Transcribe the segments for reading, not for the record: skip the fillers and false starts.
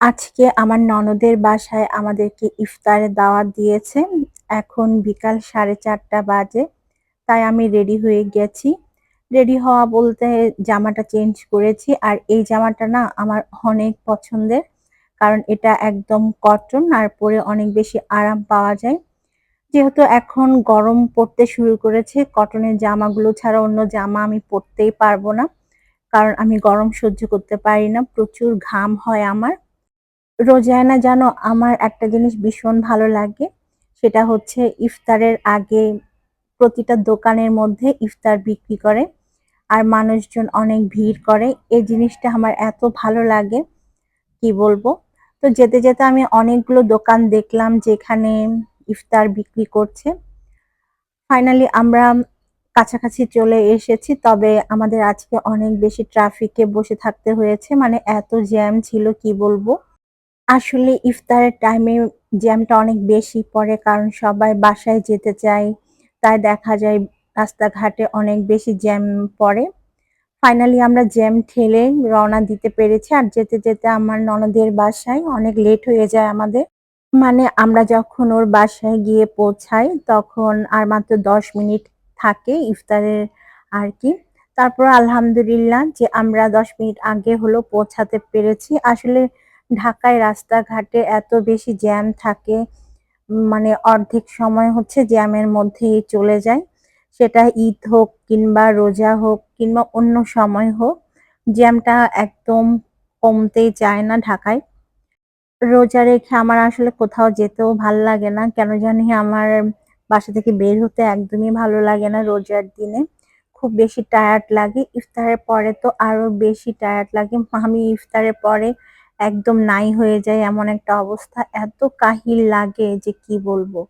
আজকে আমার ননদের বাসায় আমাদেরকে ইফতারের দাওয়াত দিয়েছে। এখন বিকাল 4:30 বাজে। তাই আমি রেডি হয়ে গেছি। রেডি হওয়া বলতে জামাটা চেঞ্জ করেছি। আর এই জামাটা না আমার অনেক পছন্দের। কারণ এটা একদম কটন আর পরে অনেক বেশি আরাম পাওয়া যায়। যেহেতু এখন গরম পড়তে শুরু করেছে, কটনের জামাগুলো ছাড়া অন্য জামা আমি পরতেই পারব না। কারণ আমি গরম সহ্য করতে পারি না। প্রচুর ঘাম হয় আমার। রোজায়না জানো আমার একটা জিনিস ভীষণ ভালো লাগে। সেটা হচ্ছে ইফতারের আগে প্রতিটা দোকানের মধ্যে ইফতার বিক্রি করে। আর মানুষজন অনেক ভিড় করে। এই জিনিসটা আমার এত ভালো লাগে কি বলবো। তো যেতে, যেতে আমি অনেকগুলো দোকান দেখলাম যেখানে ইফতার বিক্রি করছে। ফাইনালি আমরা কাছাকাছি চলে এসেছি। তবে আমাদের আজকে অনেক বেশি ট্রাফিকে বসে থাকতে হয়েছে। মানে এত জ্যাম ছিল কি বলবো। আসলে ইফতারের টাইমে জ্যামটা অনেক বেশি পড়ে কারণ সবাই বাসায় যেতে চায়। তাই দেখা যায় রাস্তাঘাটে অনেক বেশি জ্যাম পড়ে। ফাইনালি আমরা জ্যাম ঠেলে রওনা দিতে পেরেছি। আর যেতে, যেতে আমার ননদের বাসায় অনেক লেট হয়ে যায় আমাদের। মানে আমরা যখন ওর বাসায় গিয়ে পৌঁছাই তখন আর মাত্র ১০ মিনিট থাকে ইফতারের আরকি। তারপর আলহামদুলিল্লাহ যে আমরা ১০ মিনিট আগে হলেও পৌঁছাতে পেরেছি। আসলে ঢাকায় রাস্তাঘাটে এত বেশি জ্যাম থাকে, মানে অর্ধেক সময় হচ্ছে জ্যামের মধ্যেই চলে যায়। সেটা ঈদ হোক কিংবা রোজা হোক কিংবা অন্য সময় হোক, জ্যামটা একদম কমতেই চায় না ঢাকায়। রোজা রেখে আমার আসলে কোথাও যেতেও ভাল লাগে না। কেন জানি আমার বাসা থেকে বের হতে একদমই ভালো লাগে না রোজার দিনে। খুব বেশি টায়ার্ড লাগে। ইফতারের পরে তো আরো বেশি টায়ার্ড লাগে। আমি ইফতারের পরে একদম নাই হয়ে যাই এমন একটা অবস্থা। এত কাহিল লাগে যে কি বলবো।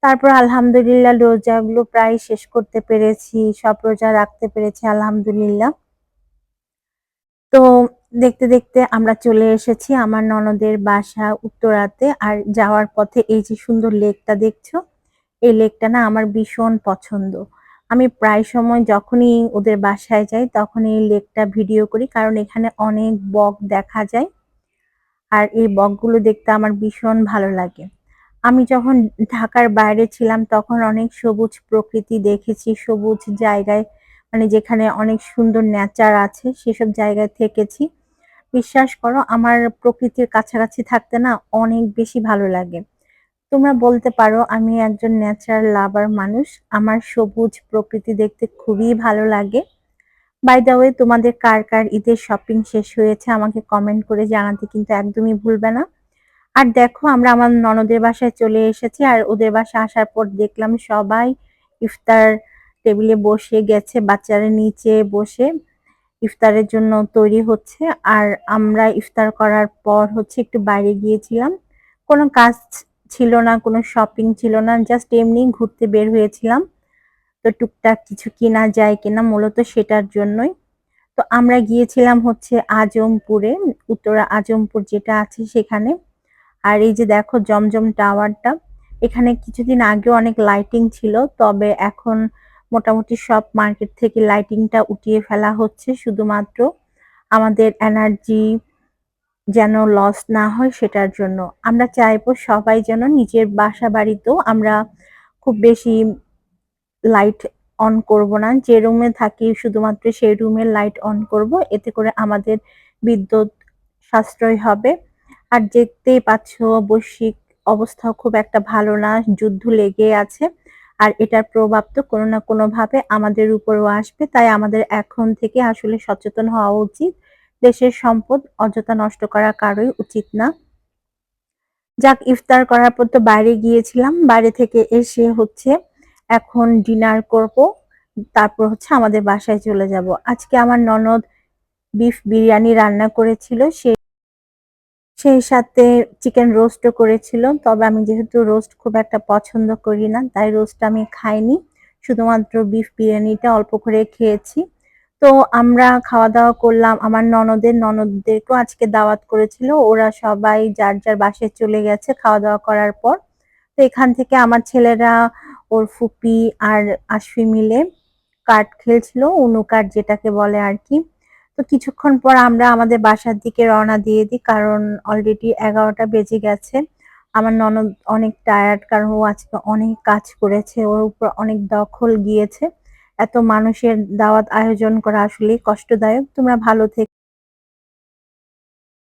তারপর আলহামদুলিল্লাহ রোজাগুলো প্রায় শেষ করতে পেরেছি। সব রোজা রাখতে পেরেছি আলহামদুলিল্লাহ। তো দেখতে, দেখতে আমরা চলে এসেছি আমার ননদের বাসা উত্তরাতে। আর যাওয়ার পথে এই যে সুন্দর লেকটা দেখছো, এই লেকটা না আমার ভীষণ পছন্দ। আমি প্রায় সময় যখনই ওদের বাসায় যাই তখনই এই লেকটা ভিডিও করি কারণ এখানে অনেক বক দেখা যায়। আর এই বকগুলো দেখতে আমার ভীষণ ভালো লাগে। আমি যখন ঢাকার বাইরে ছিলাম তখন অনেক সবুজ প্রকৃতি দেখেছি, সবুজ জায়গায় মানে যেখানে অনেক সুন্দর নেচার আছে সেসব জায়গায় থেকেছি। বিশ্বাস করো আমার প্রকৃতির কাছাকাছি থাকতে না অনেক বেশি ভালো লাগে। তোমরা বলতে পারো আমি একজন ন্যাচারাল লাভার মানুষ। আমার সবুজ প্রকৃতি দেখতে খুবই ভালো লাগে। বাই দ্য ওয়ে তোমাদের কার, কার ঈদের শপিং শেষ হয়েছে আমাকে কমেন্ট করে জানাতে কিন্তু একদমই ভুলবে না। আর দেখো আমরা আমার ননদের বাসায় চলে এসেছি। আর ওদের বাসায় আসার পর দেখলাম সবাই ইফতার টেবিলে বসে গেছে, বাচ্চারা নিচে বসে ইফতারের জন্য তৈরি হচ্ছে। আর আমরা ইফতার করার পর হচ্ছে একটু বাইরে গিয়েছিলাম। কোনো কাজ ছিল না, কোনো শপিং ছিল না, জাস্ট এমনি ঘুরতে বের হয়েছিলাম। তো টুকটাক কিছু কিনা যায় কিনা মূলত সেটার জন্যই। তো আমরা গিয়েছিলাম হচ্ছে আজমপুরে, উত্তরা আজমপুর যেটা আছে সেখানে। আর এই যে দেখো জমজম টাওয়ারটা, এখানে কিছুদিন আগে অনেক লাইটিং ছিল, তবে এখন মোটামুটি সব মার্কেট থেকে লাইটিংটা উঠিয়ে ফেলা হচ্ছে শুধুমাত্র আমাদের এনার্জি যেন লস না হয় সেটার জন্য। আমরা চাইবো সবাই যেন নিজের বাসা বাড়িতেও আমরা খুব বেশি লাইট অন করব না। যে রুমে থাকি শুধুমাত্র সেই রুমের লাইট অন করব। এতে করে আমাদের বিদ্যুৎ সাশ্রয় হবে। আর দেখতেই পাচ্ছ বৈশ্বিক অবস্থাও খুব একটা ভালো না। যুদ্ধ লেগে আছে। আর এটার প্রভাব তো কোনো না কোনোভাবে আমাদের উপরেও আসবে। তাই আমাদের এখন থেকে আসলে সচেতন হওয়া উচিত। দেশের সম্পদ অযথা নষ্ট করা কারোই উচিত না। যাক ইফতার করার পর তো বাইরে গিয়েছিলাম। বাইরে থেকে এসে হচ্ছে এখন ডিনার করব। তারপর হচ্ছে আমাদের বাসায় চলে যাব। আজকে আমার ননদ বিফ বিরিয়ানি রান্না করেছিল। সেই সাথে চিকেন রোস্টও করেছিল। তবে আমি যেহেতু রোস্ট খুব একটা পছন্দ করি না, তাই রোস্ট আমি খাইনি। শুধুমাত্র বিফ বিরিয়ানিটা অল্প করে খেয়েছি। তো আমরা খাওয়া-দাওয়া করলাম। আমার ননদদেরকেও আজকে দাওয়াত করেছিল। ওরা সবাই যার, যার বাসায় চলে গেছে খাওয়া-দাওয়া করার পর। তো এখান থেকে আমার ছেলেরা, ওর ফুপি আর আশফি মিলে কার্ড খেলছিল, উনু কার্ড যেটাকে বলে আরকি। তো কিছুক্ষণ পর আমরা আমাদের বাসার দিকে রওনা দিয়ে দিই, কারণ অলরেডি 11টা বেজে গেছে। আমার ননদ অনেক টায়ার্ড, কারণ ও আজকে অনেক কাজ করেছে, ওর উপর অনেক দখল গিয়েছে। এত মানুষের দাওয়াত আয়োজন করা আসলেই কষ্টদায়ক। তোমরা ভালো থেকো।